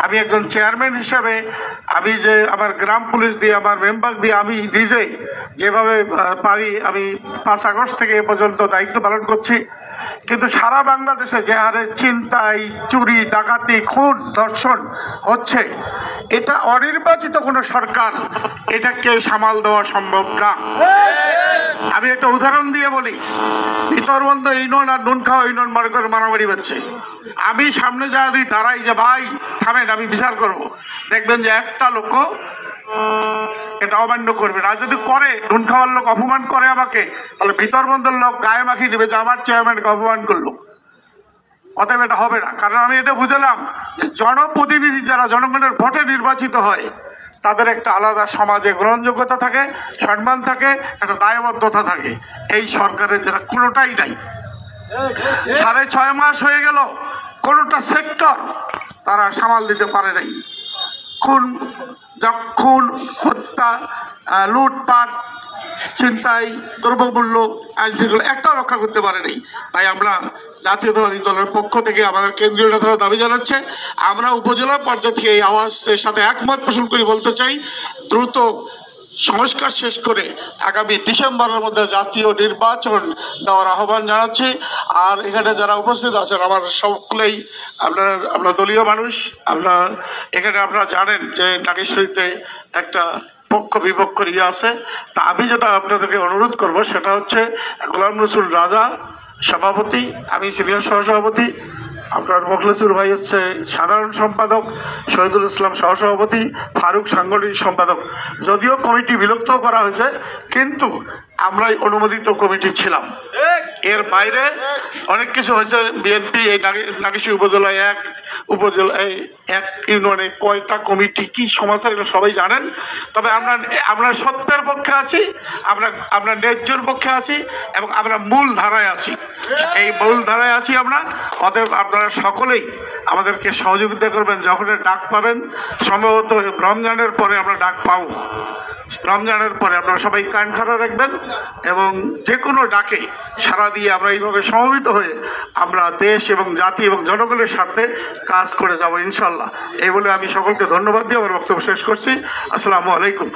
আমি একজন চেয়ারম্যান হিসেবে আমি যে আমার গ্রাম পুলিশ দিয়ে আমার মেম্বার দিয়ে আমি নিজে যেভাবে পারি আমি 5 আগস্ট থেকে এ পর্যন্ত দায়িত্ব পালন করছি। কিন্তু সারা বাংলাদেশে যে হারে ছিনতাই, চুরি, ডাকাতি, খুন, ধর্ষণ হচ্ছে, এটা অনির্বাচিত কোনো সরকার এটাকে সামাল দেওয়া সম্ভব না। আমি একটা উদাহরণ দিয়ে বলি, ভিতরবন্ধ ইউনিয়ন আর নুনখাওয়া ইউনিয়ন মনে করে মারামারি হচ্ছে। আমি সামনে যা দিই তারাই যে ভাই থামেন আমি বিচার করব, দেখবেন যে একটা লোক এটা অমান্য করবে না। যদি করে, নুনখাওয়ার লোক অপমান করে আমাকে, তাহলে ভিতরবন্ধের লোক গায়ে মাখিয়ে নেবে যে আমার চেয়ারম্যানকে অপমান করলো। অতএব এটা হবে না। কারণ আমি এটা বুঝলাম যে জনপ্রতিনিধি যারা জনগণের ভোটে নির্বাচিত হয় তাদের একটা আলাদা সমাজে গ্রহণযোগ্যতা থাকে, সম্মান থাকে, একটা দায়বদ্ধতা থাকে। এই সরকারের যেটা কোনোটাই নাই। 6.5 মাস হয়ে গেল, কোনোটা সেক্টর তারা সামাল দিতে পারে নাই। খুন, হত্যা, লুটপাট, ছিনতাই, দ্রব্যমূল্য, আইনশৃঙ্খলা একটাও রক্ষা করতে পারে নাই। তাই আমরা জাতীয়তাবাদী দলের পক্ষ থেকে আমাদের কেন্দ্রীয় নেতারা দাবি জানাচ্ছে, আমরা উপজেলা পর্যায়ে থেকে এই আওয়াজের সাথে একমত পোষণ করে বলতে চাই, দ্রুত সংস্কার শেষ করে আগামী ডিসেম্বরের মধ্যে জাতীয় নির্বাচন দেওয়ার আহ্বান জানাচ্ছি। আর এখানে যারা উপস্থিত আছেন আমার সকলেই আপনার দলীয় মানুষ। এখানে আপনারা জানেন যে নাগেশ্বরীতে একটা পক্ষ বিপক্ষ ইয়ে আছে। তা আমি যেটা আপনাদেরকে অনুরোধ করব সেটা হচ্ছে, গোলাম রসুল রাজা সভাপতি, আমি সিনিয়র সহসভাপতি, আপনার মোখলেসুর ভাই হচ্ছে সাধারণ সম্পাদক, শহীদুল ইসলাম সহসভাপতি, ফারুক সাংগঠনিক সম্পাদক। যদিও কমিটি বিলুপ্ত করা হয়েছে, কিন্তু আমরাই অনুমোদিত কমিটি ছিলাম। এর বাইরে অনেক কিছু হয়েছে। বিএনপি এই নাগেশ্বরী উপজেলায় এক ইউনিয়নে কয়টা কমিটি, কি সমস্যা, এগুলো সবাই জানেন। তবে আমরা সত্যের পক্ষে আছি, আমরা ন্যায্যর পক্ষে আছি এবং আমরা মূল ধারায় আছি। এই মূল ধারায় আছি আমরা। অতএব আপনারা সকলেই আমাদেরকে সহযোগিতা করবেন। যখন ডাক পাবেন, সম্ভবত রমজানের পরে আমরা ডাক পাবো, রমজানের পরে আপনারা সবাই কান খাড়া রাখবেন এবং যে কোনো ডাকে সাড়া দিয়ে আমরা এইভাবে সমবেত হয়ে আমরা দেশ এবং জাতি এবং জনগণের স্বার্থে কাজ করে যাব ইনশাল্লাহ। এই বলে আমি সকলকে ধন্যবাদ দিয়ে আমার বক্তব্য শেষ করছি। আসসালামু আলাইকুম।